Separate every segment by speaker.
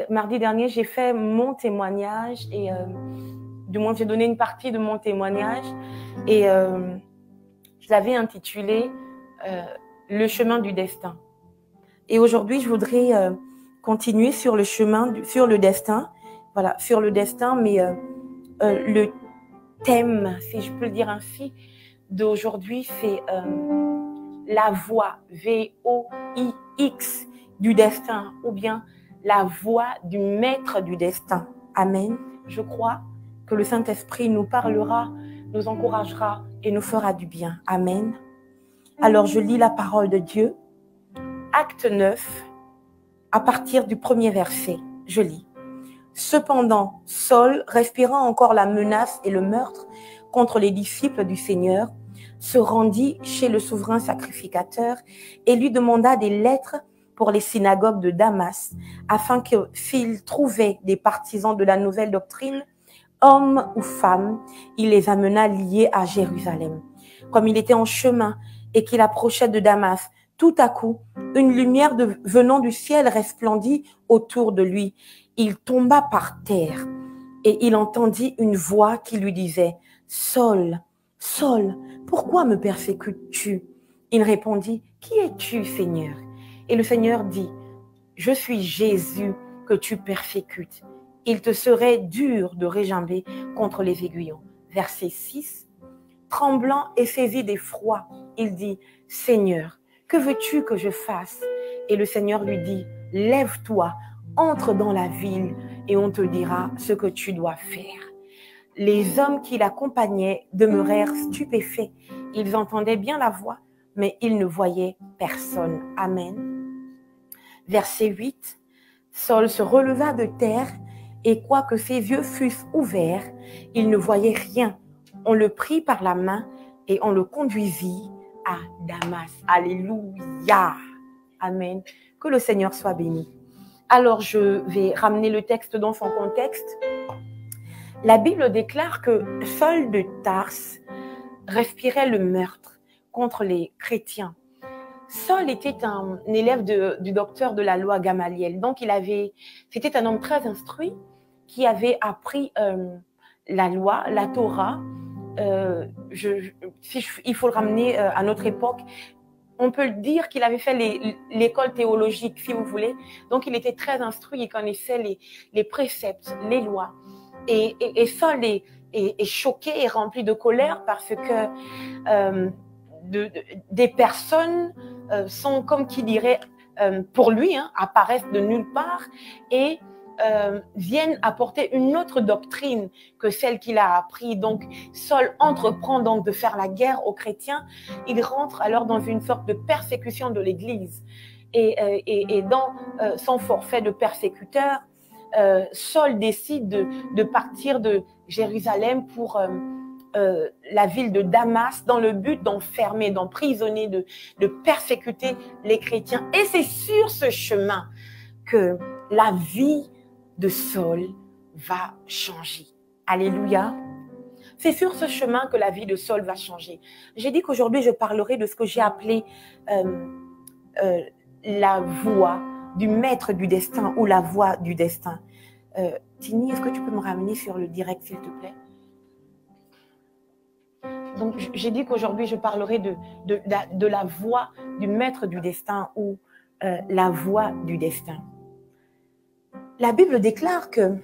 Speaker 1: mardi dernier, j'ai fait mon témoignage et du moins j'ai donné une partie de mon témoignage et je l'avais intitulé Le chemin du destin. Et aujourd'hui, je voudrais continuer sur le chemin, sur le destin. Voilà, sur le destin, mais le thème, si je peux le dire ainsi, d'aujourd'hui, c'est la voie, V-O-I-X, du destin, ou bien la voie du maître du destin. Amen. Je crois que le Saint-Esprit nous parlera, nous encouragera et nous fera du bien. Amen. Alors, je lis la parole de Dieu. Acte 9, à partir du premier verset, je lis. Cependant, Saul, respirant encore la menace et le meurtre contre les disciples du Seigneur, se rendit chez le souverain sacrificateur et lui demanda des lettres pour les synagogues de Damas, afin que, s'il trouvait des partisans de la nouvelle doctrine, hommes ou femmes, il les amena liés à Jérusalem. Comme il était en chemin et qu'il approchait de Damas, tout à coup, une lumière venant du ciel resplendit autour de lui. Il tomba par terre et il entendit une voix qui lui disait « Saul, Saul, pourquoi me persécutes-tu » Il répondit « Qui es-tu, Seigneur » Et le Seigneur dit « Je suis Jésus que tu persécutes. Il te serait dur de régimber contre les aiguillons. » Verset 6. Tremblant et saisi d'effroi, il dit « Seigneur, que veux-tu que je fasse » Et le Seigneur lui dit « Lève-toi, entre dans la ville et on te dira ce que tu dois faire. » Les hommes qui l'accompagnaient demeurèrent stupéfaits. Ils entendaient bien la voix, mais ils ne voyaient personne. Amen. Verset 8. Saul se releva de terre et quoique ses yeux fussent ouverts, il ne voyait rien. On le prit par la main et on le conduisit à Damas. Alléluia. Amen. Que le Seigneur soit béni. Alors, je vais ramener le texte dans son contexte. La Bible déclare que Saul de Tarse respirait le meurtre contre les chrétiens. Saul était un élève du docteur de la loi Gamaliel. Donc, c'était un homme très instruit qui avait appris la loi, la Torah. Il faut le ramener à notre époque. On peut dire qu'il avait fait l'école théologique, si vous voulez. Donc, il était très instruit, il connaissait les préceptes, les lois. Et Saul est choqué et rempli de colère parce que des personnes sont, comme qui dirait, pour lui, apparaissent de nulle part et viennent apporter une autre doctrine que celle qu'il a appris. Donc, Saul entreprend donc de faire la guerre aux chrétiens. Il rentre alors dans une sorte de persécution de l'Église. Et dans son forfait de persécuteur, Saul décide de partir de Jérusalem pour la ville de Damas dans le but d'enfermer, d'emprisonner, de persécuter les chrétiens. Et c'est sur ce chemin que la vie de Saul va changer. Alléluia. C'est sur ce chemin que la vie de Saul va changer. J'ai dit qu'aujourd'hui, je parlerai de ce que j'ai appelé la voie du maître du destin ou la voie du destin. Tini, est-ce que tu peux me ramener sur le direct, s'il te plaît? Donc, j'ai dit qu'aujourd'hui, je parlerai de la voie du maître du destin ou la voie du destin. La Bible déclare que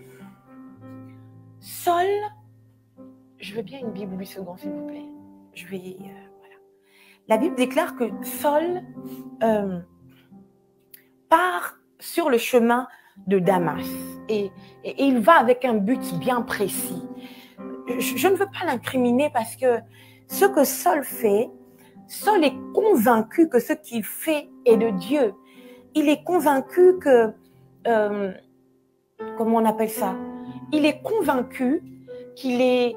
Speaker 1: Saul, je veux bien une Bible 8 secondes, s'il vous plaît. Voilà. La Bible déclare que Saul part sur le chemin de Damas et il va avec un but bien précis. Je ne veux pas l'incriminer parce que ce que Saul fait, Saul est convaincu que ce qu'il fait est de Dieu. Il est convaincu que, comment on appelle ça? Il est convaincu qu'il est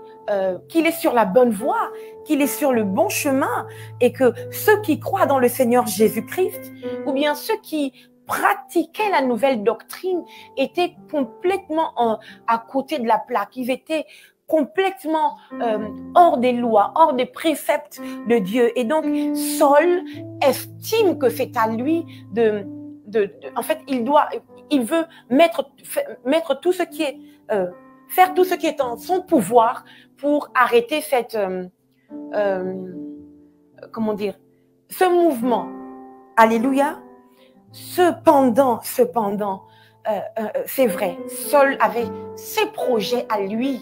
Speaker 1: sur la bonne voie, qu'il est sur le bon chemin et que ceux qui croient dans le Seigneur Jésus-Christ ou bien ceux qui pratiquaient la nouvelle doctrine étaient complètement à côté de la plaque. Ils étaient complètement hors des lois, hors des préceptes de Dieu. Et donc, Saul estime que c'est à lui en fait, il veut mettre tout ce qui est, faire tout ce qui est en son pouvoir pour arrêter cette, comment dire, ce mouvement. Alléluia. Cependant, c'est vrai, Saul avait ses projets à lui.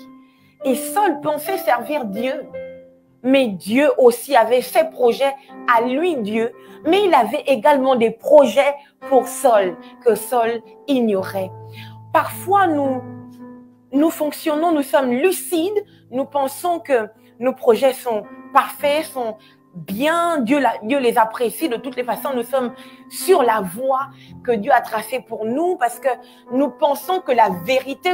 Speaker 1: Et Saul pensait servir Dieu. Mais Dieu aussi avait ses projets à lui, Dieu. Mais il avait également des projets pour Saul, que Saul ignorait. Parfois, nous fonctionnons, nous sommes lucides, nous pensons que nos projets sont parfaits, sont bien, Dieu les apprécie de toutes les façons. Nous sommes sur la voie que Dieu a tracée pour nous parce que nous pensons que la vérité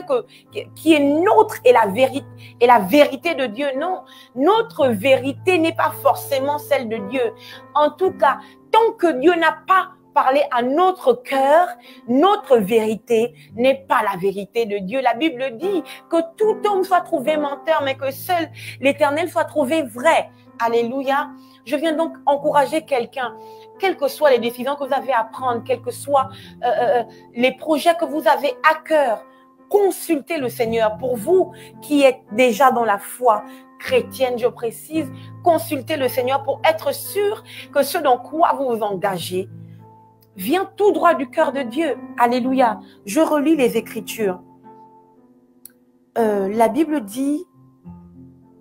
Speaker 1: qui est nôtre est la vérité de Dieu. Non, notre vérité n'est pas forcément celle de Dieu. En tout cas, tant que Dieu n'a pas parlé à notre cœur, notre vérité n'est pas la vérité de Dieu. La Bible dit que tout homme soit trouvé menteur, mais que seul l'Éternel soit trouvé vrai. Alléluia. Je viens donc encourager quelqu'un, quelles que soient les décisions que vous avez à prendre, quels que soient les projets que vous avez à cœur, consultez le Seigneur. Pour vous qui êtes déjà dans la foi chrétienne, je précise, consultez le Seigneur pour être sûr que ce dans quoi vous vous engagez vient tout droit du cœur de Dieu. Alléluia. Je relis les Écritures. La Bible dit,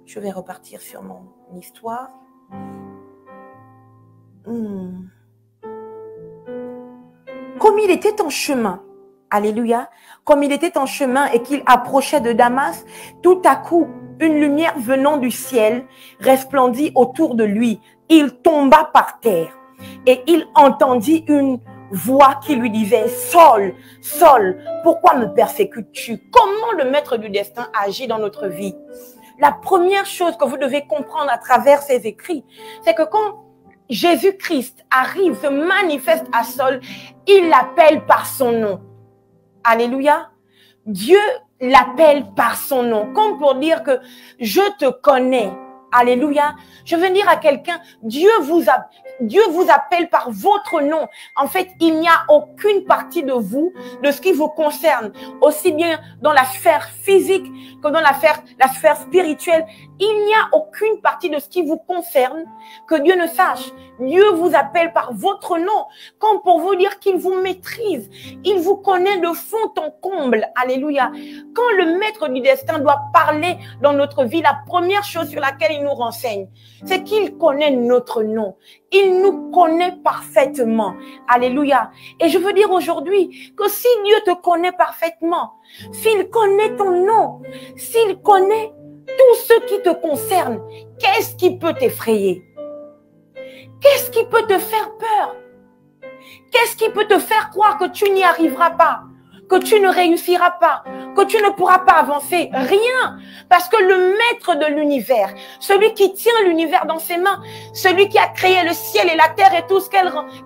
Speaker 1: je vais repartir sur mon histoire. Comme il était en chemin, alléluia, comme il était en chemin et qu'il approchait de Damas, tout à coup, une lumière venant du ciel resplendit autour de lui. Il tomba par terre et il entendit une voix qui lui disait « Saul, Saul, pourquoi me persécutes-tu » Comment le maître du destin agit dans notre vie? La première chose que vous devez comprendre à travers ces écrits, c'est que quand Jésus-Christ arrive, se manifeste à Saul, il l'appelle par son nom. Alléluia. Dieu l'appelle par son nom, comme pour dire que je te connais. Alléluia. Je veux dire à quelqu'un, Dieu vous appelle par votre nom. En fait, il n'y a aucune partie de vous, de ce qui vous concerne, aussi bien dans la sphère physique que dans la sphère spirituelle. Il n'y a aucune partie de ce qui vous concerne que Dieu ne sache. Dieu vous appelle par votre nom, comme pour vous dire qu'il vous maîtrise. Il vous connaît de fond en comble. Alléluia. Quand le maître du destin doit parler dans notre vie, la première chose sur laquelle il nous renseigne, c'est qu'il connaît notre nom. Il nous connaît parfaitement. Alléluia. Et je veux dire aujourd'hui que si Dieu te connaît parfaitement, s'il connaît ton nom, s'il connaît tout ce qui te concerne, qu'est-ce qui peut t'effrayer? Qu'est-ce qui peut te faire peur? Qu'est-ce qui peut te faire croire que tu n'y arriveras pas, que tu ne réussiras pas, que tu ne pourras pas avancer? Rien. Parce que le maître de l'univers, celui qui tient l'univers dans ses mains, celui qui a créé le ciel et la terre et tout ce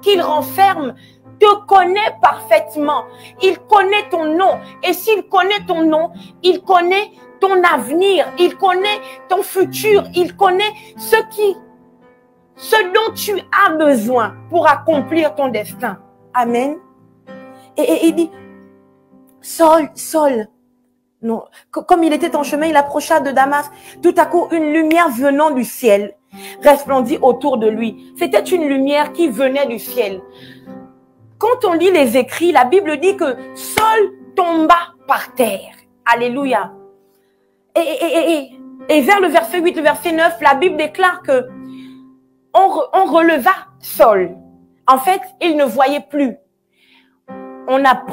Speaker 1: qu'il renferme, te connaît parfaitement. Il connaît ton nom. Et s'il connaît ton nom, il connaît ton avenir, il connaît ton futur, il connaît ce dont tu as besoin pour accomplir ton destin. Amen. Et il dit, Saul, Saul, non, comme il était en chemin, il approcha de Damas. Tout à coup, une lumière venant du ciel resplendit autour de lui. C'était une lumière qui venait du ciel. Quand on lit les écrits, la Bible dit que Saul tomba par terre. Alléluia. Et vers le verset 8, le verset 9, la Bible déclare que on releva Saul. En fait, il ne voyait plus. On a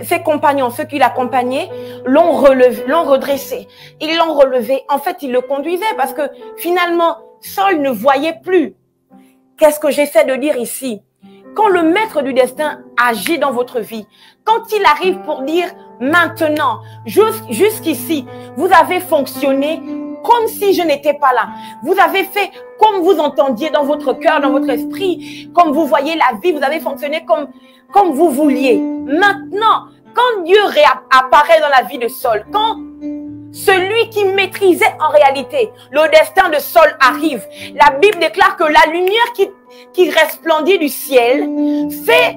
Speaker 1: ses compagnons, ceux qui l'accompagnaient, l'ont redressé. Ils l'ont relevé. En fait, ils le conduisaient parce que finalement, Saul ne voyait plus. Qu'est-ce que j'essaie de dire ici? Quand le maître du destin agit dans votre vie, quand il arrive pour dire maintenant, jusqu'ici, vous avez fonctionné comme si je n'étais pas là. Vous avez fait comme vous entendiez dans votre cœur, dans votre esprit, comme vous voyez la vie, vous avez fonctionné comme vous vouliez. Maintenant, quand Dieu réapparaît dans la vie de Saul, quand celui qui maîtrisait en réalité le destin de Saul arrive, la Bible déclare que la lumière qui resplendit du ciel fait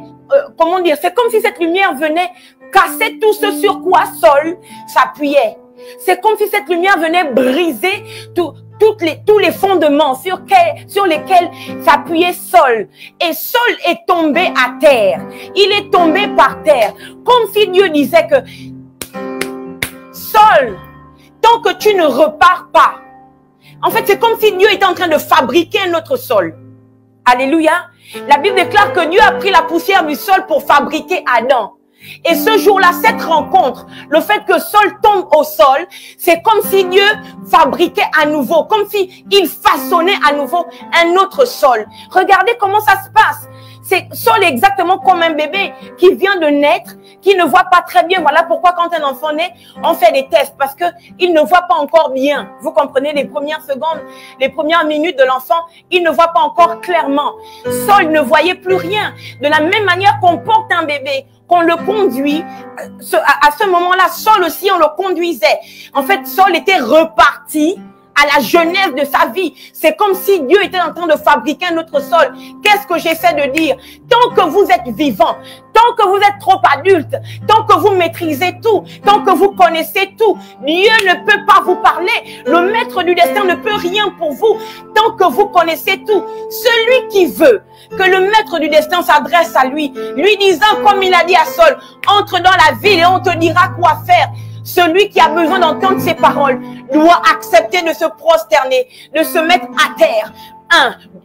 Speaker 1: comment dire, c'est comme si cette lumière venait casser tout ce sur quoi Saul s'appuyait. C'est comme si cette lumière venait briser tous les fondements sur lesquels s'appuyait Saul. Et Saul est tombé à terre. Il est tombé par terre. Comme si Dieu disait que Saul, tant que tu ne repars pas, en fait, c'est comme si Dieu était en train de fabriquer un autre Saul. Alléluia. La Bible déclare que Dieu a pris la poussière du sol pour fabriquer Adam. Et ce jour-là, cette rencontre, le fait que Saul tombe au sol, c'est comme si Dieu fabriquait à nouveau, comme si il façonnait à nouveau un autre Saul. Regardez comment ça se passe. Saul est exactement comme un bébé qui vient de naître, qui ne voit pas très bien. Voilà pourquoi quand un enfant naît, on fait des tests parce que il ne voit pas encore bien. Vous comprenez, les premières secondes, les premières minutes de l'enfant, il ne voit pas encore clairement. Saul ne voyait plus rien. De la même manière qu'on porte un bébé, qu'on le conduit, à ce moment-là, Saul aussi, on le conduisait. En fait, Saul était reparti à la jeunesse de sa vie. C'est comme si Dieu était en train de fabriquer un autre Saul. Qu'est-ce que j'essaie de dire? Tant que vous êtes vivant, tant que vous êtes trop adulte, tant que vous maîtrisez tout, tant que vous connaissez tout, Dieu ne peut pas vous parler. Le maître du destin ne peut rien pour vous tant que vous connaissez tout. Celui qui veut que le maître du destin s'adresse à lui, lui disant comme il a dit à Saul, entre dans la ville et on te dira quoi faire. Celui qui a besoin d'entendre ces paroles doit accepter de se prosterner, de se mettre à terre.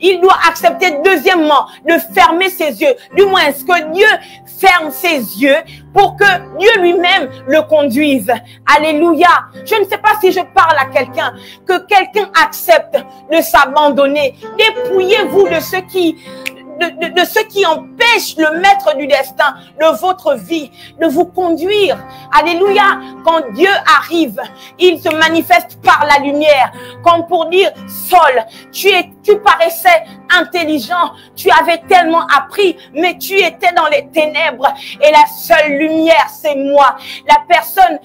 Speaker 1: Il doit accepter, deuxièmement, de fermer ses yeux. Du moins, est-ce que Dieu ferme ses yeux pour que Dieu lui-même le conduise. Alléluia. Je ne sais pas si je parle à quelqu'un, que quelqu'un accepte de s'abandonner. Dépouillez-vous de ce qui empêche le maître du destin de votre vie de vous conduire. Alléluia. Quand Dieu arrive, il se manifeste par la lumière. Comme pour dire, Saul, tu paraissais intelligent, tu avais tellement appris, mais tu étais dans les ténèbres. Et la seule lumière, c'est moi. La personne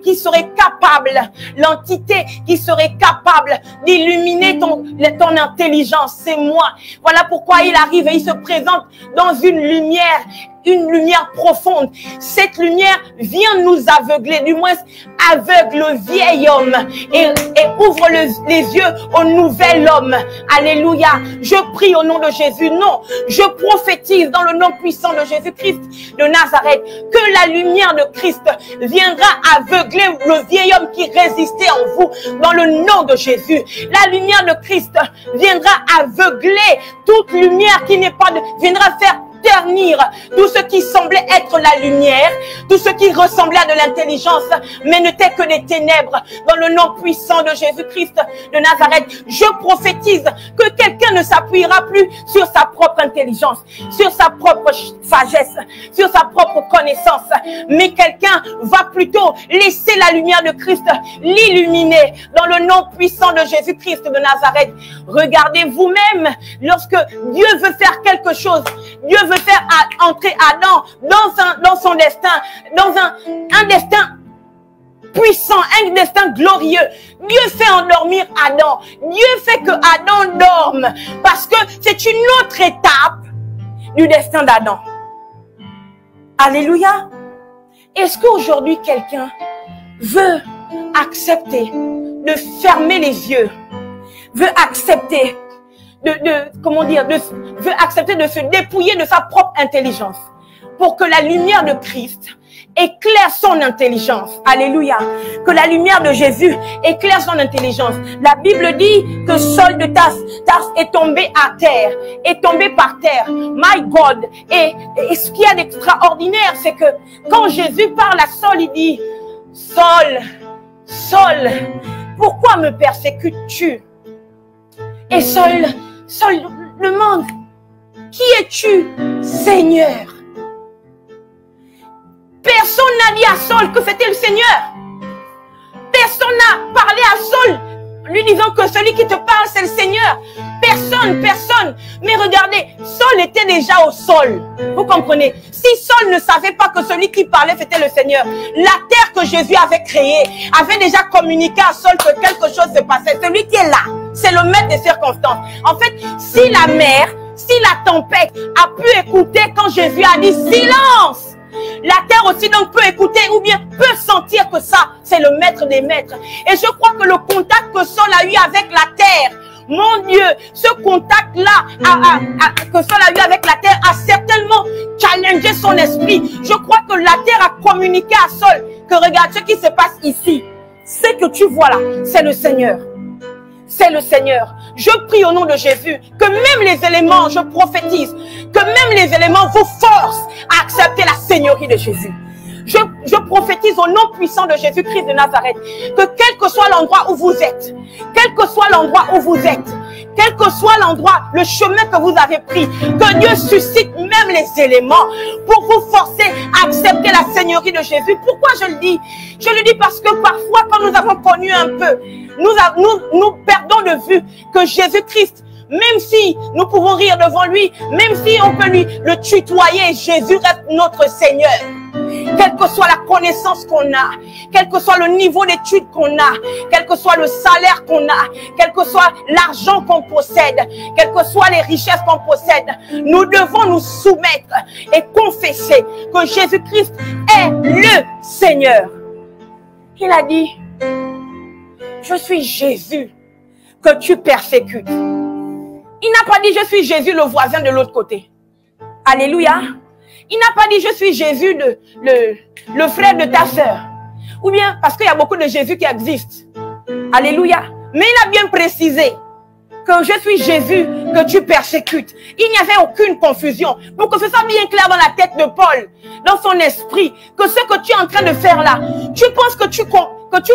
Speaker 1: qui serait capable, l'entité qui serait capable d'illuminer ton intelligence, c'est moi. Voilà pourquoi il arrive et il se présente dans une lumière profonde. Cette lumière vient nous aveugler, du moins aveugle le vieil homme et ouvre les yeux au nouvel homme. Alléluia. Je prie au nom de Jésus. Non, je prophétise dans le nom puissant de Jésus-Christ de Nazareth que la lumière de Christ viendra aveugler le vieil homme qui résistait en vous dans le nom de Jésus. La lumière de Christ viendra aveugler toute lumière qui n'est pas viendra faire ternir tout ce qui semblait être la lumière, tout ce qui ressemblait à de l'intelligence, mais n'était que des ténèbres. Dans le nom puissant de Jésus-Christ de Nazareth, je prophétise que quelqu'un ne s'appuiera plus sur sa propre intelligence, sur sa propre sagesse, sur sa propre connaissance, mais quelqu'un va plutôt laisser la lumière de Christ l'illuminer dans le nom puissant de Jésus-Christ de Nazareth. Regardez vous-même, lorsque Dieu veut faire quelque chose, Dieu veut faire entrer Adam dans son destin, dans un destin puissant, un destin glorieux. Dieu fait endormir Adam. Dieu fait que Adam dorme parce que c'est une autre étape du destin d'Adam. Alléluia. Est-ce qu'aujourd'hui quelqu'un veut accepter de fermer les yeux, veut accepter veut accepter de se dépouiller de sa propre intelligence pour que la lumière de Christ éclaire son intelligence. Alléluia. Que la lumière de Jésus éclaire son intelligence. La Bible dit que Saul de Tarse est tombé à terre, est tombé par terre. My God. Et ce qu'il y a d'extraordinaire, c'est que quand Jésus parle à Saul, il dit, Saul, Saul, pourquoi me persécutes-tu? Et Saul demande, qui es-tu, Seigneur? Personne n'a dit à Saul que c'était le Seigneur. Personne n'a parlé à Saul lui disant que celui qui te parle c'est le Seigneur. Personne. Mais regardez, Saul était déjà au sol. Vous comprenez? Si Saul ne savait pas que celui qui parlait c'était le Seigneur, la terre que Jésus avait créée avait déjà communiqué à Saul que quelque chose se passait. Celui qui est là, c'est le maître des circonstances. En fait, si la mer si la tempête a pu écouter quand Jésus a dit silence, la terre aussi donc peut écouter ou bien peut sentir que ça, c'est le maître des maîtres. Et je crois que le contact que Saul a eu avec la terre, mon Dieu, ce contact-là que Saul a eu avec la terre a certainement challengé son esprit. Je crois que la terre a communiqué à Saul que regarde ce qui se passe ici. Ce que tu vois là, c'est le Seigneur. C'est le Seigneur. Je prie au nom de Jésus que même les éléments, je prophétise, que même les éléments vous forcent à accepter la Seigneurie de Jésus. Je prophétise au nom puissant de Jésus-Christ de Nazareth que quel que soit l'endroit où vous êtes, quel que soit l'endroit où vous êtes, quel que soit l'endroit, le chemin que vous avez pris, que Dieu suscite même les éléments pour vous forcer à accepter la Seigneurie de Jésus. Pourquoi je le dis? Je le dis parce que parfois quand nous avons connu un peu, nous perdons de vue que Jésus-Christ, même si nous pouvons rire devant lui, même si on peut le tutoyer, Jésus reste notre Seigneur. Quelle que soit la connaissance qu'on a, quel que soit le niveau d'études qu'on a, quel que soit le salaire qu'on a, quel que soit l'argent qu'on possède, quelles que soient les richesses qu'on possède, nous devons nous soumettre et confesser que Jésus-Christ est le Seigneur. Il a dit, je suis Jésus que tu persécutes. Il n'a pas dit, je suis Jésus le voisin de l'autre côté. Alléluia. Il n'a pas dit, je suis Jésus, le frère de ta sœur. Ou bien, parce qu'il y a beaucoup de Jésus qui existent. Alléluia. Mais il a bien précisé que je suis Jésus que tu persécutes. Il n'y avait aucune confusion. Pour que ce soit bien clair dans la tête de Paul, dans son esprit, que ce que tu es en train de faire là, tu penses que tu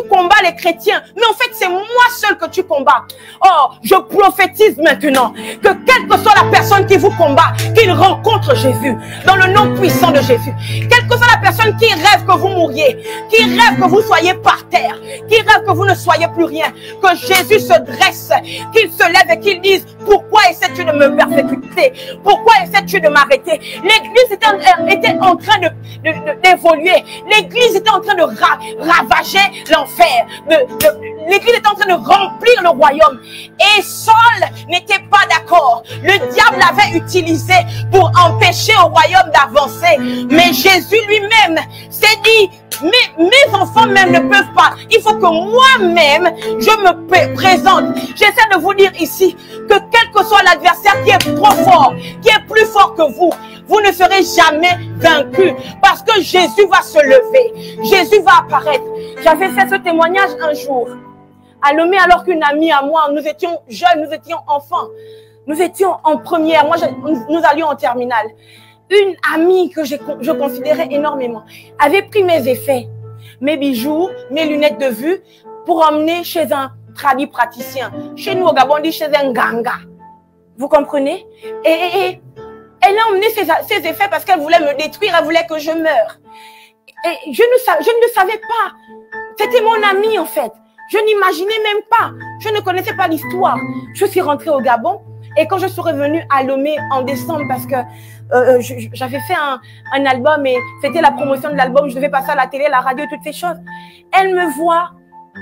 Speaker 1: combats les chrétiens, mais en fait c'est moi seul que tu combats. Oh, je prophétise maintenant que quelle que soit la personne qui vous combat, qu'il rencontre Jésus dans le nom puissant de Jésus. Quelle que soit la personne qui rêve que vous mouriez, qui rêve que vous soyez par terre, qui rêve que vous ne soyez plus rien, que Jésus se dresse, qu'il se lève et qu'il dise, pourquoi essaies-tu de me persécuter? Pourquoi essaies-tu de m'arrêter? L'église était en train d'évoluer. L'église était en train de ravager l'enfer. L'église était en train de remplir le royaume. Et Saul n'était pas d'accord. Le diable l'avait utilisé pour empêcher au royaume d'avancer. Mais Jésus lui-même s'est dit, mes enfants même ne peuvent pas. Il faut que moi-même, je me présente. J'essaie de vous dire ici que quel que soit l'adversaire qui est trop fort, qui est plus fort que vous, vous ne serez jamais vaincu. Parce que Jésus va se lever. Jésus va apparaître. J'avais fait ce témoignage un jour à Lomé alors qu'une amie à moi, nous étions jeunes, nous étions enfants. Nous étions en première. Moi, nous allions en terminale. Une amie que je considérais énormément avait pris mes effets, mes bijoux, mes lunettes de vue pour emmener chez un tradit praticien. Chez nous au Gabon, on dit chez un ganga. Vous comprenez? Et elle a emmené ses effets parce qu'elle voulait me détruire, elle voulait que je meure. Et je ne savais pas. C'était mon amie en fait. Je n'imaginais même pas. Je ne connaissais pas l'histoire. Je suis rentrée au Gabon et quand je suis revenue à Lomé en décembre parce que j'avais fait un album et c'était la promotion de l'album, je devais passer à la télé, la radio, toutes ces choses. Elle me voit,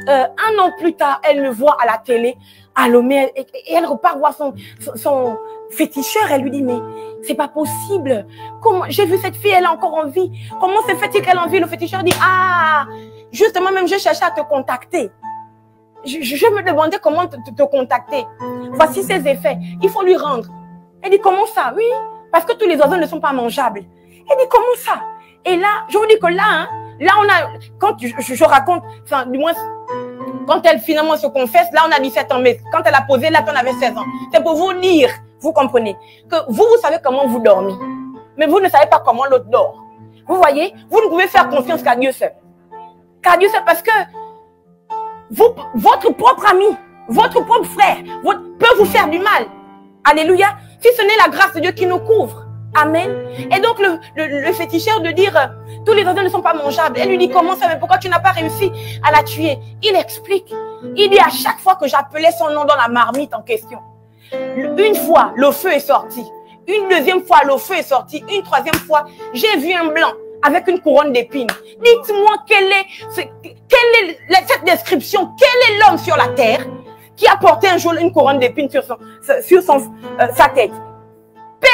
Speaker 1: un an plus tard, elle me voit à la télé, à Lomé, et elle repart voir son féticheur. Elle lui dit, mais c'est pas possible. Comment, j'ai vu cette fille, elle est encore en vie. Comment se fait-il qu'elle est en vie? Le féticheur dit, ah, justement, même je cherchais à te contacter. Je me demandais comment te contacter. Voici ses effets. Il faut lui rendre. Elle dit, comment ça? Oui. Parce que tous les oiseaux ne sont pas mangeables. Elle dit, comment ça? Et là, je vous dis que là, on a, quand je raconte, enfin, du moins, quand elle finalement se confesse, là, on a 17 ans, mais quand elle a posé, là, on avait 16 ans. C'est pour vous dire, vous comprenez, que vous savez comment vous dormez, mais vous ne savez pas comment l'autre dort. Vous voyez, vous ne pouvez faire confiance qu'à Dieu seul. Qu'à Dieu seul, parce que votre propre ami, votre propre frère, peut vous faire du mal. Alléluia. Si ce n'est la grâce de Dieu qui nous couvre. Amen. Et donc le féticheur de dire tous les oiseaux ne sont pas mangeables. Elle lui dit, comment ça, mais pourquoi tu n'as pas réussi à la tuer? Il explique. Il dit, à chaque fois que j'appelais son nom dans la marmite en question, une fois le feu est sorti, une deuxième fois le feu est sorti, une troisième fois j'ai vu un blanc avec une couronne d'épines. Dites-moi quelle est cette description, quel est l'homme sur la terre qui a porté un jour une couronne d'épines sur sa tête?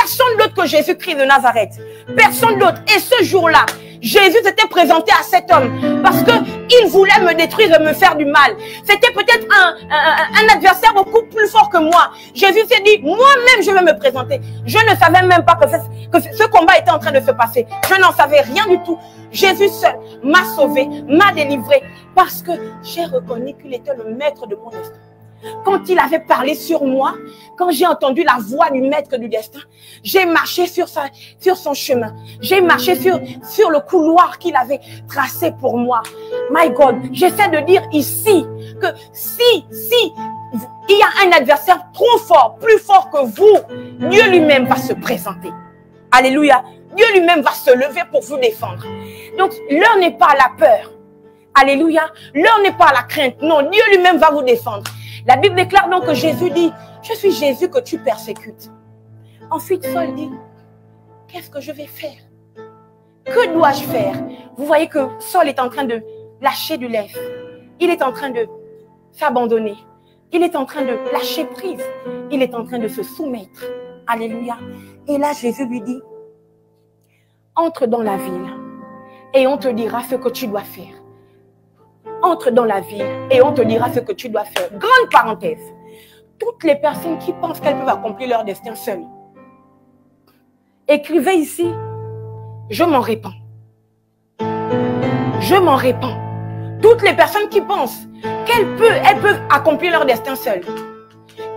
Speaker 1: Personne d'autre que Jésus-Christ de Nazareth. Personne d'autre. Et ce jour-là, Jésus s'était présenté à cet homme parce qu'il voulait me détruire et me faire du mal. C'était peut-être un adversaire beaucoup plus fort que moi. Jésus s'est dit, moi-même je vais me présenter. Je ne savais même pas que ce combat était en train de se passer. Je n'en savais rien du tout. Jésus seul m'a sauvé, m'a délivré parce que j'ai reconnu qu'il était le maître de mon destin. Quand il avait parlé sur moi, quand j'ai entendu la voix du maître du destin, j'ai marché sur son chemin. J'ai marché sur le couloir qu'il avait tracé pour moi. My God, j'essaie de dire ici que si il y a un adversaire trop fort, plus fort que vous, Dieu lui-même va se présenter. Alléluia. Dieu lui-même va se lever pour vous défendre. Donc, l'heure n'est pas à la peur. Alléluia. L'heure n'est pas à la crainte. Non, Dieu lui-même va vous défendre. La Bible déclare donc que Jésus dit, je suis Jésus que tu persécutes. Ensuite, Saul dit, qu'est-ce que je vais faire? Que dois-je faire? Vous voyez que Saul est en train de lâcher du lest. Il est en train de s'abandonner. Il est en train de lâcher prise. Il est en train de se soumettre. Alléluia. Et là, Jésus lui dit, entre dans la ville et on te dira ce que tu dois faire. Entre dans la ville et on te dira ce que tu dois faire. Grande parenthèse. Toutes les personnes qui pensent qu'elles peuvent accomplir leur destin seules, écrivez ici, je m'en répands. Je m'en répands. Toutes les personnes qui pensent qu'elles peuvent accomplir leur destin seules,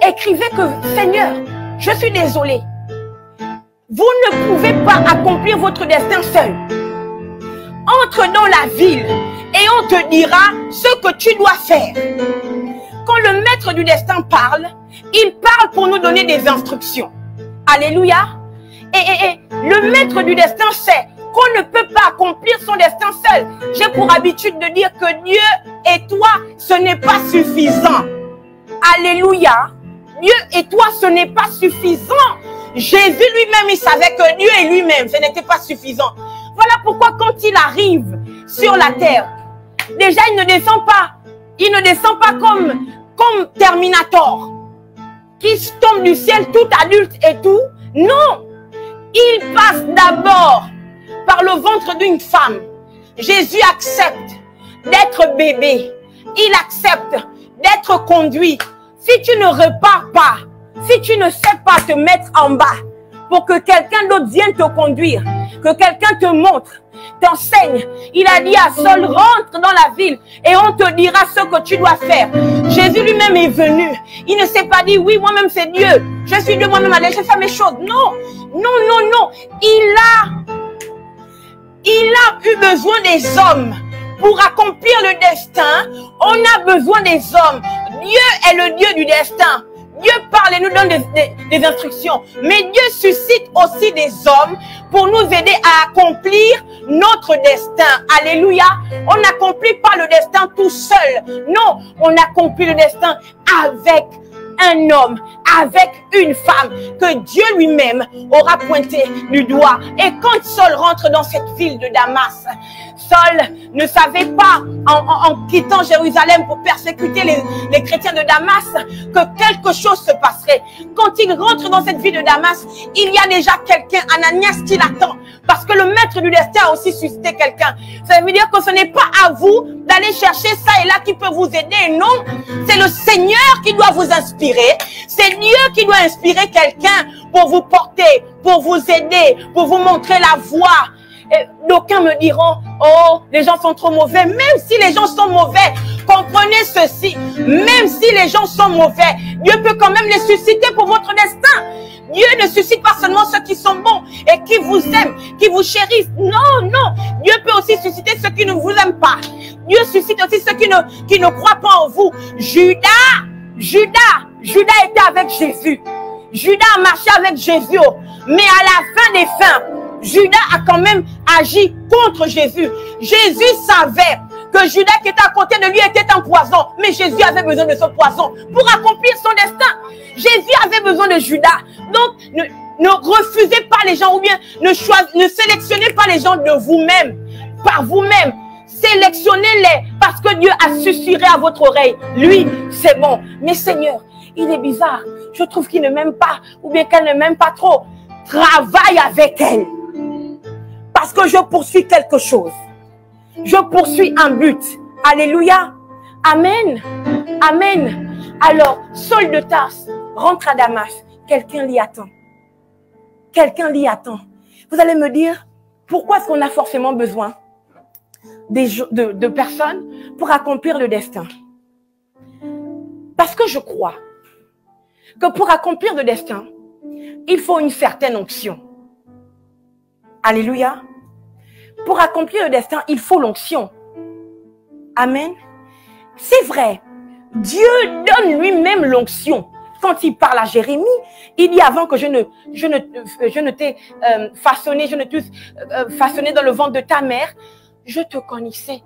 Speaker 1: écrivez que, Seigneur, je suis désolé. Vous ne pouvez pas accomplir votre destin seul. Entre dans la ville et on te dira ce que tu dois faire. Quand le maître du destin parle, il parle pour nous donner des instructions. Alléluia. Et le maître du destin sait qu'on ne peut pas accomplir son destin seul. J'ai pour habitude de dire que Dieu et toi, ce n'est pas suffisant. Alléluia. Dieu et toi, ce n'est pas suffisant. Jésus lui-même, il savait que Dieu et lui-même, ce n'était pas suffisant. Voilà pourquoi quand il arrive sur la terre, déjà il ne descend pas comme Terminator, qui tombe du ciel tout adulte et tout. Non, il passe d'abord par le ventre d'une femme. Jésus accepte d'être bébé. Il accepte d'être conduit. Si tu ne repars pas, si tu ne sais pas te mettre en bas pour que quelqu'un d'autre vienne te conduire, que quelqu'un te montre, t'enseigne. Il a dit à Saul, rentre dans la ville et on te dira ce que tu dois faire. Jésus lui-même est venu. Il ne s'est pas dit, oui, moi-même c'est Dieu. Je suis Dieu moi-même, allez, je fais mes choses. Non, non, non, non. Il a eu besoin des hommes pour accomplir le destin. On a besoin des hommes. Dieu est le Dieu du destin. Dieu parle et nous donne des instructions. Mais Dieu suscite aussi des hommes pour nous aider à accomplir notre destin. Alléluia. On n'accomplit pas le destin tout seul. Non, on accomplit le destin avec un homme, avec une femme que Dieu lui-même aura pointé du doigt. Et quand Saul rentre dans cette ville de Damas, Saul ne savait pas, en quittant Jérusalem pour persécuter les chrétiens de Damas, que quelque chose se passerait. Quand il rentre dans cette ville de Damas, il y a déjà quelqu'un, Ananias, qui l'attend. Parce que le maître du destin a aussi suscité quelqu'un. Ça veut dire que ce n'est pas à vous d'aller chercher ça et là qui peut vous aider. Non, c'est le Seigneur qui doit vous inspirer. C'est Dieu qui doit inspirer quelqu'un pour vous porter, pour vous aider, pour vous montrer la voie. D'aucuns me diront, oh, les gens sont trop mauvais. Même si les gens sont mauvais, comprenez ceci. Même si les gens sont mauvais, Dieu peut quand même les susciter pour votre destin. Dieu ne suscite pas seulement ceux qui sont bons et qui vous aiment, qui vous chérissent. Non, non. Dieu peut aussi susciter ceux qui ne vous aiment pas. Dieu suscite aussi ceux qui ne croient pas en vous. Judas était avec Jésus. Judas a marché avec Jésus. Mais à la fin des fins, Judas a quand même agi contre Jésus. Jésus savait que Judas qui était à côté de lui était un poison. Mais Jésus avait besoin de ce poison pour accomplir son destin. Jésus avait besoin de Judas. Donc, ne refusez pas les gens ou bien ne sélectionnez pas les gens de vous-même, par vous-même. Sélectionnez-les parce que Dieu a susurré à votre oreille. Lui, c'est bon. Mais Seigneur, il est bizarre. Je trouve qu'il ne m'aime pas ou bien qu'elle ne m'aime pas trop. travaille avec elle. Parce que je poursuis quelque chose. Je poursuis un but. Alléluia. Amen. Amen. Alors, Saul de Tarse rentre à Damas. Quelqu'un l'y attend. Quelqu'un l'y attend. Vous allez me dire, pourquoi est-ce qu'on a forcément besoin de personnes pour accomplir le destin? Parce que je crois que pour accomplir le destin, il faut une certaine onction. Alléluia. Pour accomplir le destin, il faut l'onction. Amen. C'est vrai. Dieu donne lui-même l'onction. Quand il parle à Jérémie, il dit avant que je ne t'ai façonné, je ne t'ai façonné dans le ventre de ta mère, je te connaissais.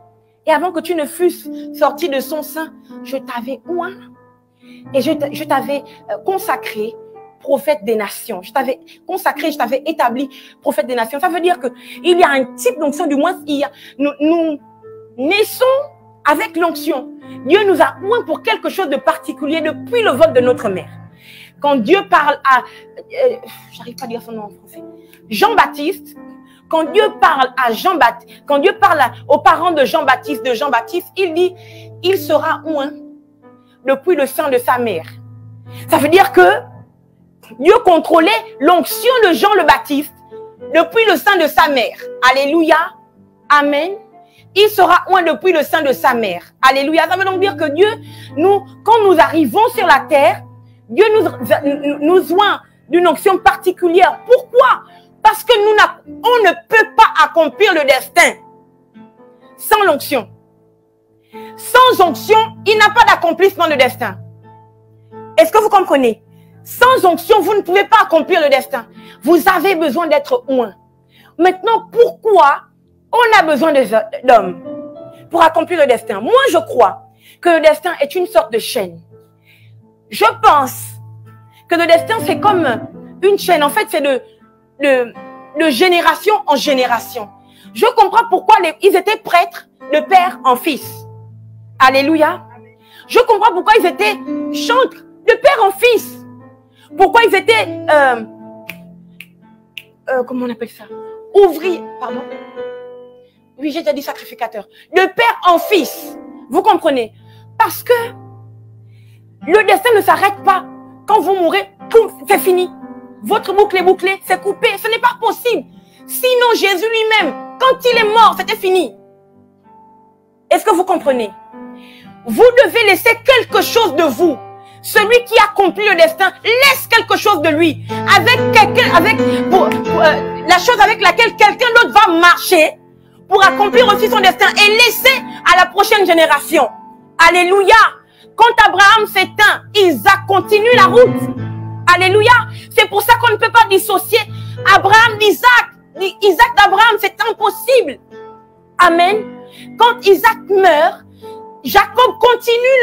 Speaker 1: Et avant que tu ne fusses sorti de son sein, je t'avais oint. Et je t'avais consacré prophète des nations. Je t'avais consacré, je t'avais établi prophète des nations. Ça veut dire qu'il y a un type d'onction, du moins, nous naissons avec l'onction. Dieu nous a oint pour quelque chose de particulier depuis le ventre de notre mère. Quand Dieu parle à, j'arrive pas à dire son nom en français, Jean-Baptiste, quand Dieu parle à Jean-Baptiste, quand Dieu parle aux parents de Jean-Baptiste, il dit, il sera oint depuis le sein de sa mère. Ça veut dire que Dieu contrôlait l'onction de Jean le Baptiste depuis le sein de sa mère. Alléluia. Amen. Il sera oint depuis le sein de sa mère. Alléluia. Ça veut donc dire que Dieu, quand nous arrivons sur la terre, Dieu nous oint d'une onction particulière. Pourquoi? Parce que on ne peut pas accomplir le destin sans l'onction. Sans onction, il n'y a pas d'accomplissement de destin. Est-ce que vous comprenez? Sans onction, vous ne pouvez pas accomplir le destin. Vous avez besoin d'être oint. Maintenant, pourquoi on a besoin d'hommes pour accomplir le destin? Moi, je crois que le destin est une sorte de chaîne. Je pense que le destin, c'est comme une chaîne. En fait, c'est de génération en génération. Je comprends pourquoi ils étaient prêtres de père en fils. Alléluia. Je comprends pourquoi ils étaient chantres de père en fils. Pourquoi ils étaient, comment on appelle ça? Ouvriers, pardon. Oui, j'ai déjà dit sacrificateur. De père en fils. Vous comprenez? Parce que le destin ne s'arrête pas. Quand vous mourrez, c'est fini. Votre boucle est bouclée, c'est coupé. Ce n'est pas possible. Sinon, Jésus lui-même, quand il est mort, c'était fini. Est-ce que vous comprenez? Vous devez laisser quelque chose de vous. Celui qui accomplit le destin laisse quelque chose de lui. La chose avec laquelle quelqu'un d'autre va marcher pour accomplir aussi son destin et laisser à la prochaine génération. Alléluia. Quand Abraham s'éteint, Isaac continue la route. Alléluia. C'est pour ça qu'on ne peut pas dissocier Abraham d'Isaac. Isaac d'Abraham, c'est impossible. Amen. Quand Isaac meurt, Jacob continue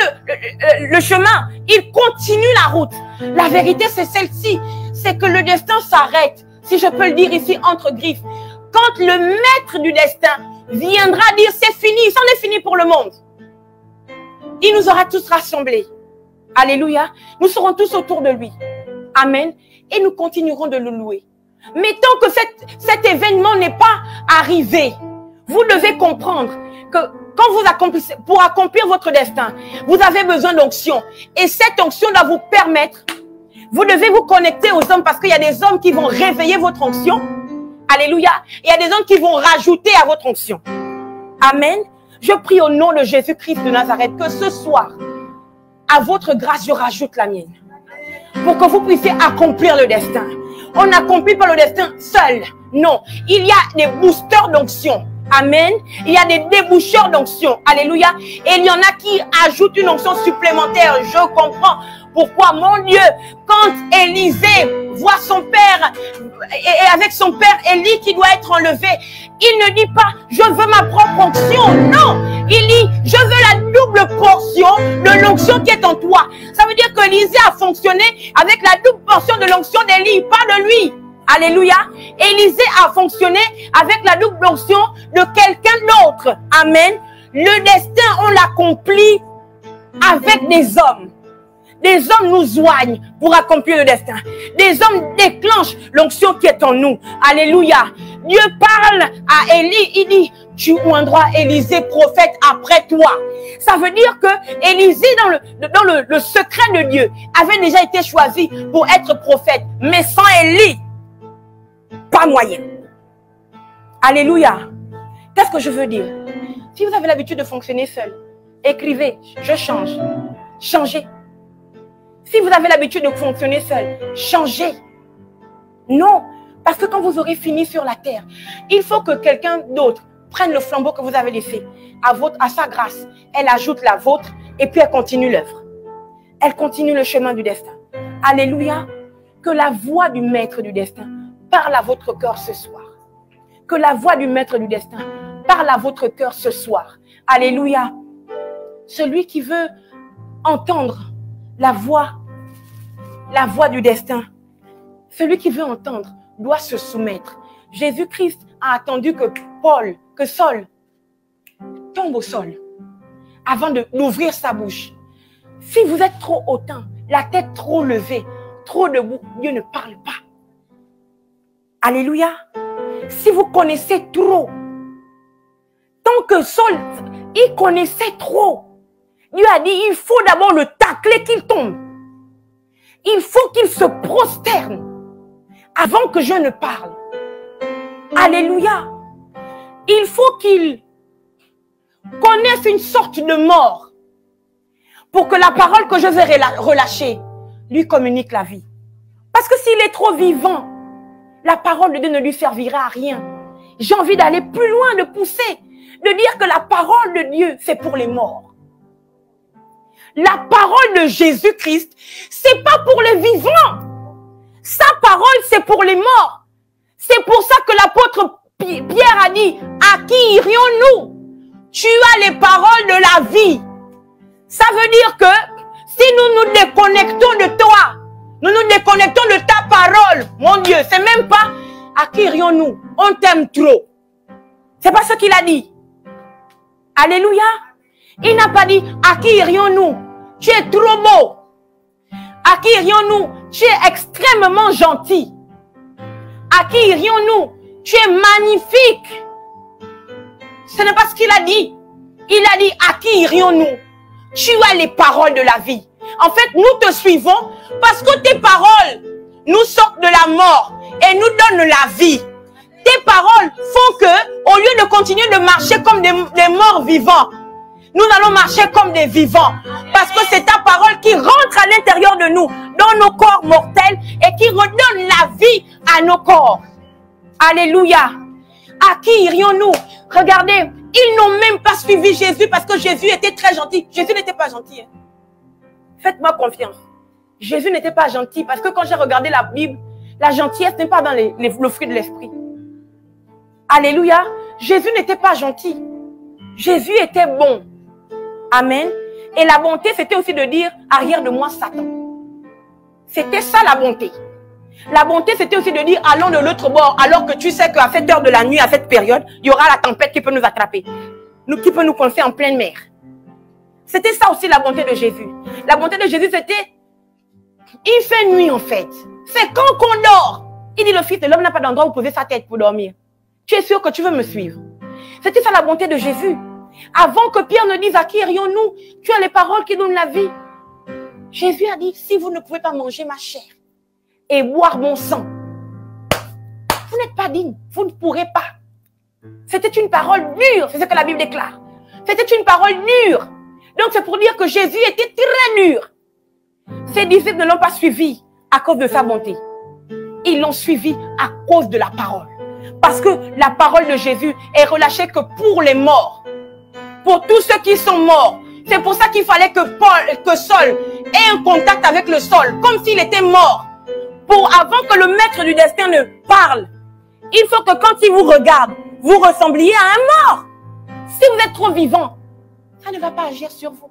Speaker 1: le chemin. Il continue la route. La vérité, c'est celle-ci. C'est que le destin s'arrête. Si je peux le dire ici entre griffes. Quand le maître du destin viendra dire c'est fini, c'en est fini pour le monde. Il nous aura tous rassemblés. Alléluia. Nous serons tous autour de lui. Amen. Et nous continuerons de le louer. Mais tant que cet événement n'est pas arrivé, vous devez comprendre que quand vous accomplissez, pour accomplir votre destin, vous avez besoin d'onction. Et cette onction doit vous permettre, vous devez vous connecter aux hommes parce qu'il y a des hommes qui vont réveiller votre onction. Alléluia. Il y a des hommes qui vont rajouter à votre onction. Amen. Je prie au nom de Jésus-Christ de Nazareth que ce soir, à votre grâce, je rajoute la mienne. Pour que vous puissiez accomplir le destin. On n'accomplit pas le destin seul. Non. Il y a des boosters d'onction. Amen. Il y a des déboucheurs d'onction. Alléluia. Et il y en a qui ajoutent une onction supplémentaire. Je comprends pourquoi, mon Dieu, quand Élisée voit son père, et avec son père Élie qui doit être enlevé, il ne dit pas, je veux ma propre onction. Non. Il dit, je veux la double portion de l'onction qui est en toi. Ça veut dire que Élisée a fonctionné avec la double portion de l'onction d'Élie, pas de lui. Alléluia. Élisée a fonctionné avec la double onction de quelqu'un d'autre. Amen. Le destin, on l'accomplit avec des hommes. Des hommes nous oignent pour accomplir le destin. Des hommes déclenchent l'onction qui est en nous. Alléluia. Dieu parle à Élie, il dit, tu oindras Élisée prophète après toi. Ça veut dire que Élisée, dans le secret de Dieu, avait déjà été choisi pour être prophète. Mais sans Élie, pas moyen. Alléluia. Qu'est-ce que je veux dire? Si vous avez l'habitude de fonctionner seul, écrivez, je change. Changez. Si vous avez l'habitude de fonctionner seul, changez. Non, parce que quand vous aurez fini sur la terre, il faut que quelqu'un d'autre prenne le flambeau que vous avez laissé à sa grâce. Elle ajoute la vôtre et puis elle continue l'œuvre. Elle continue le chemin du destin. Alléluia. Que la voix du maître du destin parle à votre cœur ce soir. Que la voix du maître du destin parle à votre cœur ce soir. Alléluia. Celui qui veut entendre la voix du destin, celui qui veut entendre doit se soumettre. Jésus-Christ a attendu que Saul tombe au sol avant d'ouvrir sa bouche. Si vous êtes trop hautain, la tête trop levée, trop debout, Dieu ne parle pas. Alléluia. Si vous connaissez trop, tant que Saul, il connaissait trop, Dieu a dit, il faut d'abord le tacler qu'il tombe. Il faut qu'il se prosterne avant que je ne parle. Alléluia. Il faut qu'il connaisse une sorte de mort pour que la parole que je vais relâcher lui communique la vie. Parce que s'il est trop vivant, la parole de Dieu ne lui servira à rien. J'ai envie d'aller plus loin, de pousser, de dire que la parole de Dieu, c'est pour les morts. La parole de Jésus-Christ, c'est pas pour les vivants. Sa parole, c'est pour les morts. C'est pour ça que l'apôtre Pierre a dit, à qui irions-nous? Tu as les paroles de la vie. Ça veut dire que si nous nous déconnectons de toi, nous nous déconnectons de ta parole, mon Dieu, c'est même pas à qui irions-nous? On t'aime trop. C'est pas ce qu'il a dit. Alléluia. Il n'a pas dit à qui irions-nous? Tu es trop beau. À qui irions-nous? Tu es extrêmement gentil. À qui irions-nous? Tu es magnifique. Ce n'est pas ce qu'il a dit. Il a dit à qui irions-nous? Tu as les paroles de la vie. En fait, nous te suivons parce que tes paroles nous sortent de la mort et nous donnent la vie. Tes paroles font que, au lieu de continuer de marcher comme des morts vivants, nous allons marcher comme des vivants. Parce que c'est ta parole qui rentre à l'intérieur de nous, dans nos corps mortels, et qui redonne la vie à nos corps. Alléluia. À qui irions-nous? Regardez, ils n'ont même pas suivi Jésus parce que Jésus était très gentil. Jésus n'était pas gentil. Hein. Faites-moi confiance. Jésus n'était pas gentil parce que quand j'ai regardé la Bible, la gentillesse n'est pas dans le fruit de l'esprit. Alléluia. Jésus n'était pas gentil. Jésus était bon. Amen. Et la bonté, c'était aussi de dire, arrière de moi, Satan. C'était ça la bonté. La bonté, c'était aussi de dire, allons de l'autre bord, alors que tu sais qu'à cette heure de la nuit, à cette période, il y aura la tempête qui peut nous attraper. Qui peut nous coincer en pleine mer. C'était ça aussi la bonté de Jésus. La bonté de Jésus, c'était, il fait nuit en fait. C'est quand qu'on dort. Il dit, le Fils de l'homme n'a pas d'endroit où poser sa tête pour dormir. Tu es sûr que tu veux me suivre? C'était ça la bonté de Jésus. Avant que Pierre ne dise à qui irions-nous, tu as les paroles qui donnent la vie. Jésus a dit, si vous ne pouvez pas manger ma chair et boire mon sang, vous n'êtes pas digne, vous ne pourrez pas. C'était une parole dure, c'est ce que la Bible déclare. C'était une parole dure. Donc c'est pour dire que Jésus était très dur. Ses disciples ne l'ont pas suivi à cause de sa bonté. Ils l'ont suivi à cause de la parole. Parce que la parole de Jésus est relâchée que pour les morts. Pour tous ceux qui sont morts. C'est pour ça qu'il fallait que Saul ait un contact avec le sol, comme s'il était mort. Avant que le maître du destin ne parle, il faut que quand il vous regarde, vous ressembliez à un mort. Si vous êtes trop vivant, ça ne va pas agir sur vous.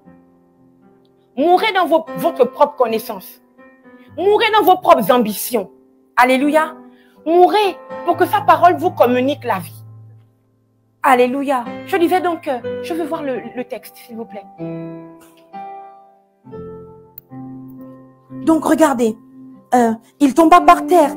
Speaker 1: Mourrez dans votre propre connaissance. Mourrez dans vos propres ambitions. Alléluia. Mourrez pour que sa parole vous communique la vie. Alléluia. Je disais donc, je veux voir le texte, s'il vous plaît.
Speaker 2: Donc regardez, il tomba par terre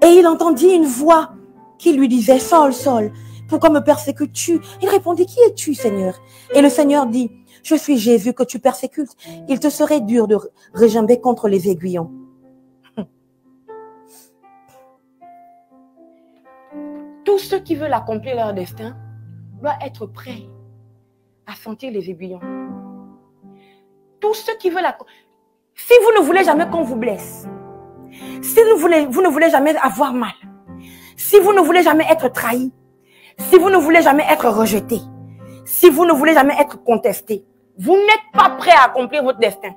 Speaker 2: et il entendit une voix qui lui disait, Saul, Saul, pourquoi me persécutes-tu? Il répondit, qui es-tu, Seigneur? Et le Seigneur dit, je suis Jésus que tu persécutes. Il te serait dur de regimber contre les aiguillons.
Speaker 1: Tous ceux qui veulent accomplir leur destin doivent être prêts à sentir les aiguillons. Tous ceux qui veulent accomplir... Si vous ne voulez jamais qu'on vous blesse, si vous ne voulez jamais avoir mal, si vous ne voulez jamais être trahi, si vous ne voulez jamais être rejeté, si vous ne voulez jamais être contesté, vous n'êtes pas prêt à accomplir votre destin.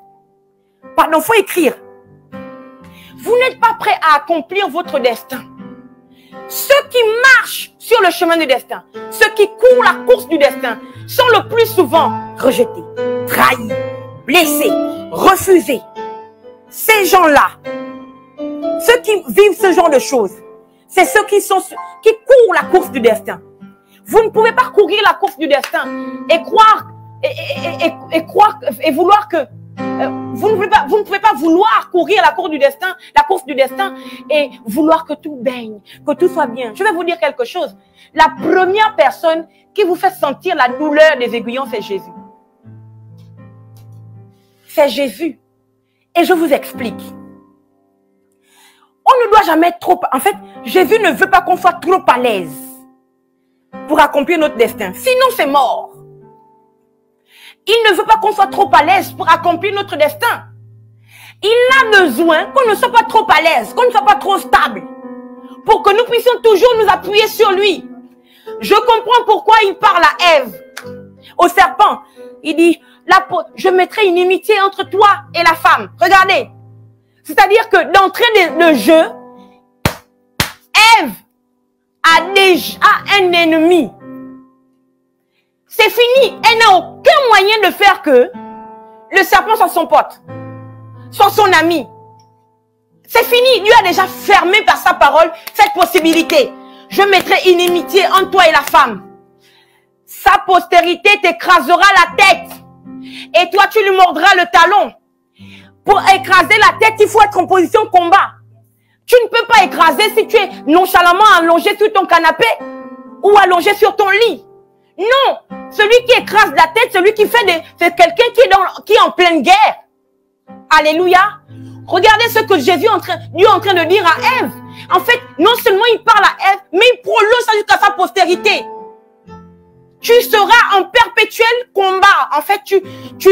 Speaker 1: Pardon, il faut écrire. Vous n'êtes pas prêt à accomplir votre destin. Ceux qui marchent sur le chemin du destin, ceux qui courent la course du destin, sont le plus souvent rejetés, trahis, blessés, refusés. Ces gens-là, ceux qui vivent ce genre de choses, c'est ceux qui courent la course du destin. Vous ne pouvez pas courir la course du destin et croire et vouloir que vous ne pouvez pas vouloir courir la course du destin et vouloir que tout baigne, que tout soit bien. Je vais vous dire quelque chose. La première personne qui vous fait sentir la douleur des aiguillons, c'est Jésus. C'est Jésus. Et je vous explique. On ne doit jamais être trop... En fait, Jésus ne veut pas qu'on soit trop à l'aise pour accomplir notre destin. Sinon, c'est mort. Il ne veut pas qu'on soit trop à l'aise pour accomplir notre destin. Il a besoin qu'on ne soit pas trop à l'aise, qu'on ne soit pas trop stable, pour que nous puissions toujours nous appuyer sur lui. Je comprends pourquoi il parle à Ève, au serpent. Il dit, je mettrai une inimitié entre toi et la femme. Regardez. C'est-à-dire que d'entrée de jeu, Ève a déjà un ennemi. C'est fini. Elle n'a aucun moyen de faire que le serpent soit son pote, soit son ami. C'est fini. Dieu a déjà fermé par sa parole cette possibilité. Je mettrai inimitié entre toi et la femme. Sa postérité t'écrasera la tête. Et toi, tu lui mordras le talon. Pour écraser la tête, il faut être en position de combat. Tu ne peux pas écraser si tu es nonchalamment allongé sur ton canapé ou allongé sur ton lit. Non, celui qui écrase la tête, celui qui fait c'est quelqu'un qui est en pleine guerre. Alléluia. Regardez ce que Jésus Dieu est en train de dire à Ève. En fait, non seulement il parle à Ève, mais il prolonge ça jusqu'à sa postérité. Tu seras en perpétuel combat. En fait, tu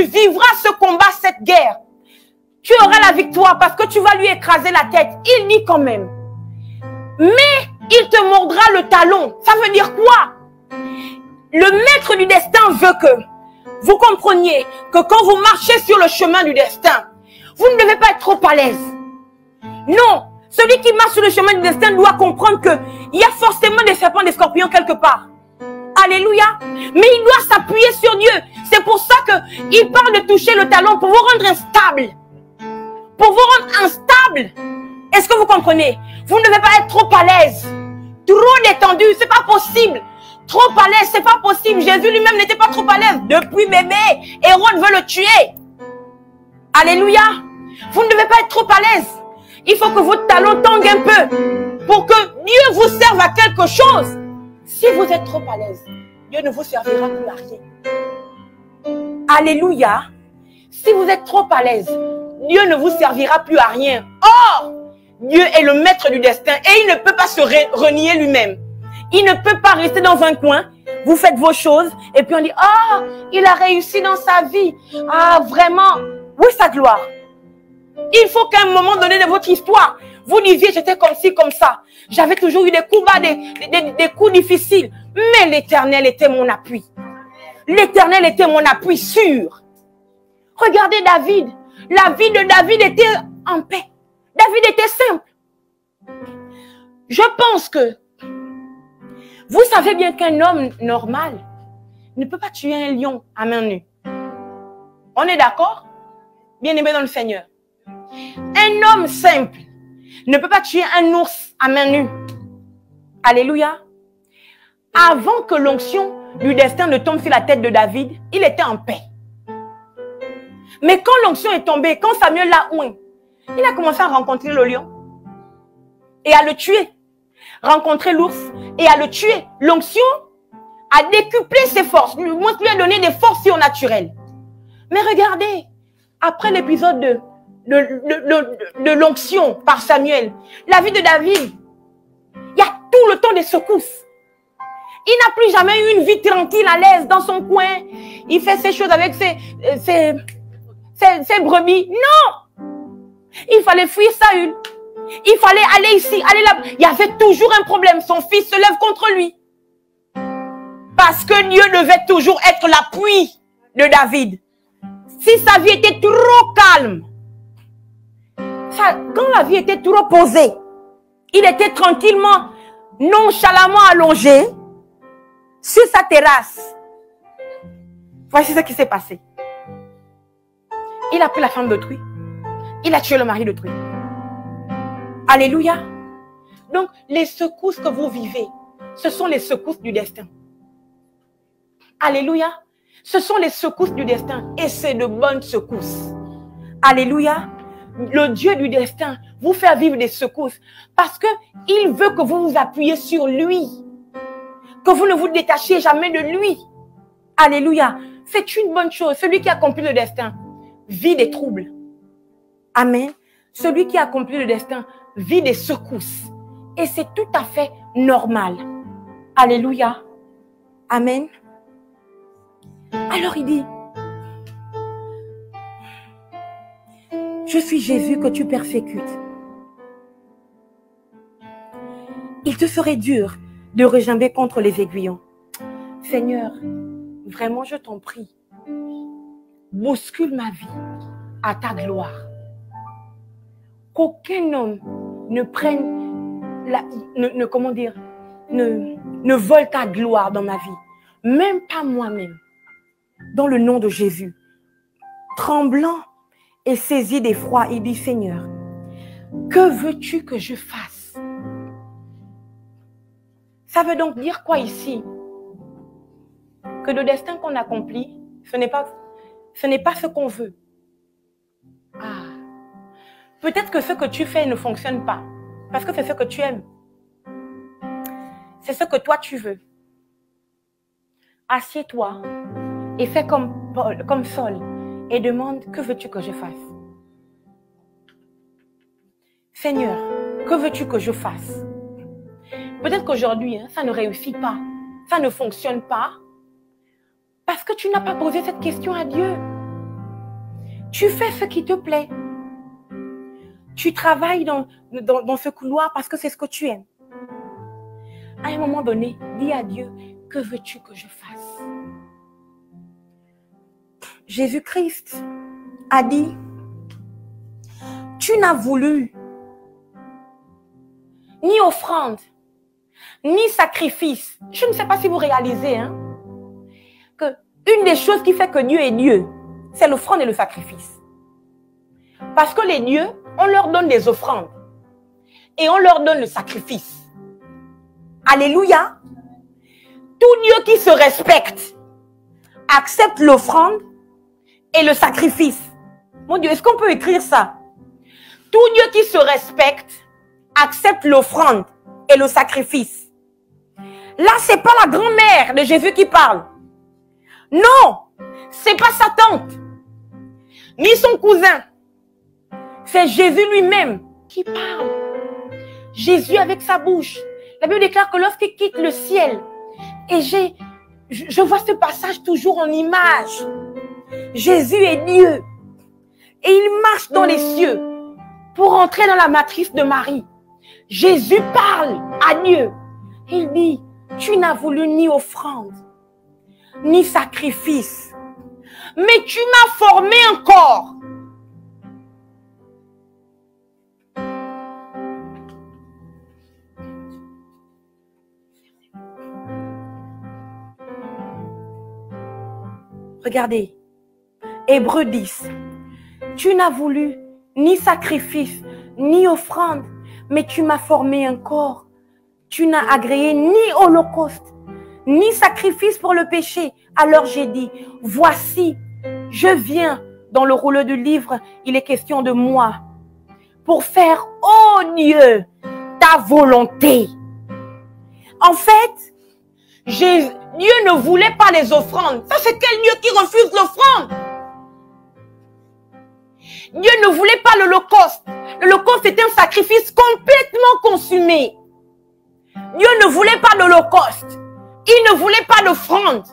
Speaker 1: vivras ce combat, cette guerre. Tu auras la victoire parce que tu vas lui écraser la tête. Il dit quand même. Mais il te mordra le talon. Ça veut dire quoi? Le maître du destin veut que vous compreniez que quand vous marchez sur le chemin du destin, vous ne devez pas être trop à l'aise. Non, celui qui marche sur le chemin du destin doit comprendre qu'il y a forcément des serpents, des scorpions quelque part. Alléluia. Mais il doit s'appuyer sur Dieu. C'est pour ça qu'il parle de toucher le talon pour vous rendre instable. Pour vous rendre instable. Est-ce que vous comprenez? Vous ne devez pas être trop à l'aise. Trop détendu, c'est pas possible. Trop à l'aise, c'est pas possible. Jésus lui-même n'était pas trop à l'aise. Depuis bébé, Hérode veut le tuer. Alléluia. Vous ne devez pas être trop à l'aise. Il faut que votre talon tangue un peu pour que Dieu vous serve à quelque chose. Si vous êtes trop à l'aise, Dieu ne vous servira plus à rien. Alléluia. Si vous êtes trop à l'aise, Dieu ne vous servira plus à rien. Or, Dieu est le maître du destin et il ne peut pas se renier lui-même. Il ne peut pas rester dans un coin. Vous faites vos choses et puis on dit, ah, il a réussi dans sa vie. Ah, vraiment. Où est sa gloire? Il faut qu'à un moment donné de votre histoire, vous disiez, j'étais comme ci, comme ça. J'avais toujours eu des coups bas, des coups difficiles. Mais l'Éternel était mon appui. L'Éternel était mon appui sûr. Regardez David. La vie de David était en paix. David était simple. Je pense que vous savez bien qu'un homme normal ne peut pas tuer un lion à main nue. On est d'accord? Bien-aimé dans le Seigneur. Un homme simple ne peut pas tuer un ours à main nue. Alléluia. Avant que l'onction du destin ne tombe sur la tête de David, il était en paix. Mais quand l'onction est tombée, quand Samuel l'a oint, Il a commencé à rencontrer le lion et à le tuer. Rencontrer l'ours et à le tuer. L'onction a décuplé ses forces. Lui a donné des forces surnaturelles. Mais regardez, après l'épisode de l'onction par Samuel, la vie de David, il y a tout le temps des secousses. Il n'a plus jamais eu une vie tranquille, à l'aise, dans son coin. Il fait ses choses avec ses brebis. Non! Il fallait fuir Saül. Il fallait aller ici, aller là. Il y avait toujours un problème. Son fils se lève contre lui. Parce que Dieu devait toujours être l'appui de David. Si sa vie était trop calme, quand la vie était trop posée, il était tranquillement, nonchalamment allongé sur sa terrasse. Voici ce qui s'est passé. Il a pris la femme d'autrui. Il a tué le mari d'autrui. Alléluia. Donc, les secousses que vous vivez, ce sont les secousses du destin. Alléluia. Ce sont les secousses du destin. Et c'est de bonnes secousses. Alléluia. Le Dieu du destin vous fait vivre des secousses. Parce qu'il veut que vous vous appuyiez sur lui. Que vous ne vous détachiez jamais de lui. Alléluia. C'est une bonne chose. Celui qui accomplit le destin vit des troubles. Amen. Celui qui accomplit le destin vit des secousses. Et c'est tout à fait normal. Alléluia. Amen. Alors il dit, je suis Jésus que tu persécutes. Il te serait dur de regimber contre les aiguillons. Seigneur, vraiment je t'en prie, bouscule ma vie à ta gloire. Qu'aucun homme ne prenne, ne vole ta gloire dans ma vie. Même pas moi-même. Dans le nom de Jésus. Tremblant et saisi d'effroi, il dit, Seigneur, que veux-tu que je fasse? Ça veut donc dire quoi ici? Que le destin qu'on accomplit, ce n'est pas ce qu'on veut. Ah. Peut-être que ce que tu fais ne fonctionne pas. Parce que c'est ce que tu aimes. C'est ce que toi tu veux. Assieds-toi et fais comme Saul et demande, que veux-tu que je fasse? Seigneur, que veux-tu que je fasse? Peut-être qu'aujourd'hui, ça ne réussit pas, ça ne fonctionne pas, parce que tu n'as pas posé cette question à Dieu. Tu fais ce qui te plaît. Tu travailles dans ce couloir parce que c'est ce que tu aimes. À un moment donné, dis à Dieu, que veux-tu que je fasse? Jésus-Christ a dit, tu n'as voulu ni offrande, ni sacrifice. Je ne sais pas si vous réalisez que une des choses qui fait que Dieu est Dieu, c'est l'offrande et le sacrifice. Parce que les dieux, on leur donne des offrandes et on leur donne le sacrifice. Alléluia. Tout Dieu qui se respecte accepte l'offrande et le sacrifice. Mon Dieu, est-ce qu'on peut écrire ça? Tout Dieu qui se respecte accepte l'offrande et le sacrifice. Là, c'est pas la grand-mère de Jésus qui parle. Non, c'est pas sa tante, ni son cousin. C'est Jésus lui-même qui parle. Jésus avec sa bouche. La Bible déclare que lorsqu'il quitte le ciel, et je vois ce passage toujours en image. Jésus est Dieu. Et il marche dans les cieux pour entrer dans la matrice de Marie. Jésus parle à Dieu. Il dit, tu n'as voulu ni offrande, ni sacrifice, mais tu m'as formé un corps. Regardez, Hébreux 10. Tu n'as voulu ni sacrifice, ni offrande, mais tu m'as formé un corps. Tu n'as agréé ni holocauste, ni sacrifice pour le péché. Alors j'ai dit, voici, je viens. Dans le rouleau du livre, il est question de moi. pour faire, oh Dieu, ta volonté. En fait, Dieu ne voulait pas les offrandes. Ça, c'est quel Dieu qui refuse l'offrande? Dieu ne voulait pas l'Holocauste. L'Holocauste était un sacrifice complètement consumé. Dieu ne voulait pas l'Holocauste. Il ne voulait pas d'offrande.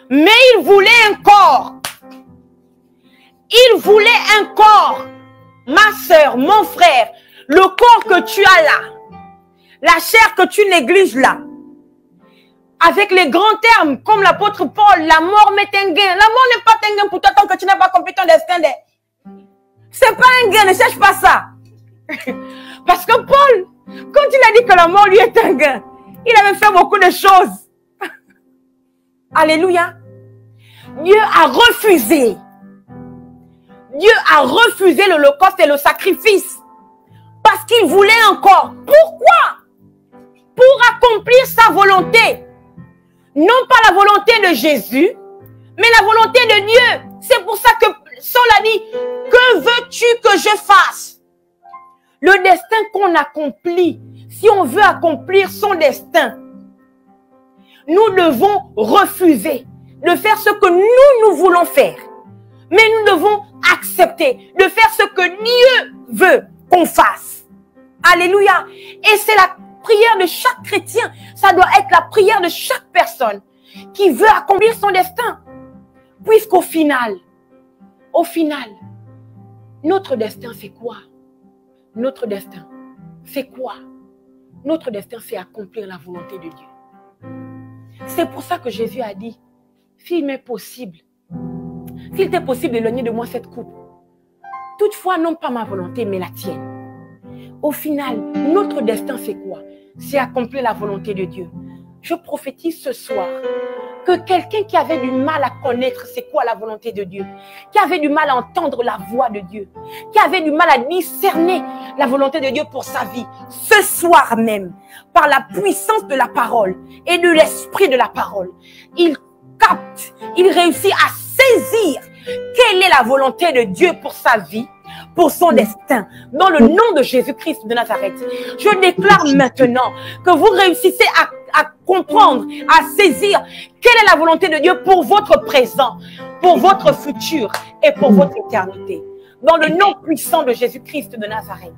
Speaker 1: Mais il voulait un corps. Il voulait un corps. Ma sœur, mon frère, le corps que tu as là, la chair que tu négliges là, avec les grands termes, comme l'apôtre Paul, la mort m'est un gain. La mort n'est pas un gain pour toi tant que tu n'as pas accompli ton destin. C'est pas un gain, ne cherche pas ça. Parce que Paul, quand il a dit que la mort lui est un gain, il avait fait beaucoup de choses. Alléluia. Dieu a refusé. Dieu a refusé l'Holocauste et le sacrifice. Parce qu'il voulait encore. Pourquoi? Pour accomplir sa volonté. Non pas la volonté de Jésus, mais la volonté de Dieu. C'est pour ça que Saul a dit, que veux-tu que je fasse? Le destin qu'on accomplit, si on veut accomplir son destin, nous devons refuser de faire ce que nous voulons faire. Mais nous devons accepter de faire ce que Dieu veut qu'on fasse. Alléluia. Et c'est la prière de chaque chrétien. Ça doit être la prière de chaque personne qui veut accomplir son destin. Puisqu'au final, notre destin c'est quoi? Notre destin, c'est quoi? Notre destin, c'est accomplir la volonté de Dieu. C'est pour ça que Jésus a dit, s'il m'est possible, s'il t'est possible d'éloigner de moi cette coupe, toutefois, non pas ma volonté, mais la tienne. Au final, notre destin, c'est quoi? C'est accomplir la volonté de Dieu. Je prophétise ce soir que quelqu'un qui avait du mal à connaître c'est quoi la volonté de Dieu, qui avait du mal à entendre la voix de Dieu, qui avait du mal à discerner la volonté de Dieu pour sa vie, ce soir même, par la puissance de la parole et de l'esprit de la parole, il capte, il réussit à saisir quelle est la volonté de Dieu pour sa vie, pour son destin, dans le nom de Jésus-Christ de Nazareth. Je déclare maintenant que vous réussissez à comprendre, à saisir quelle est la volonté de Dieu pour votre présent, pour votre futur et pour votre éternité. Dans le nom puissant de Jésus-Christ de Nazareth.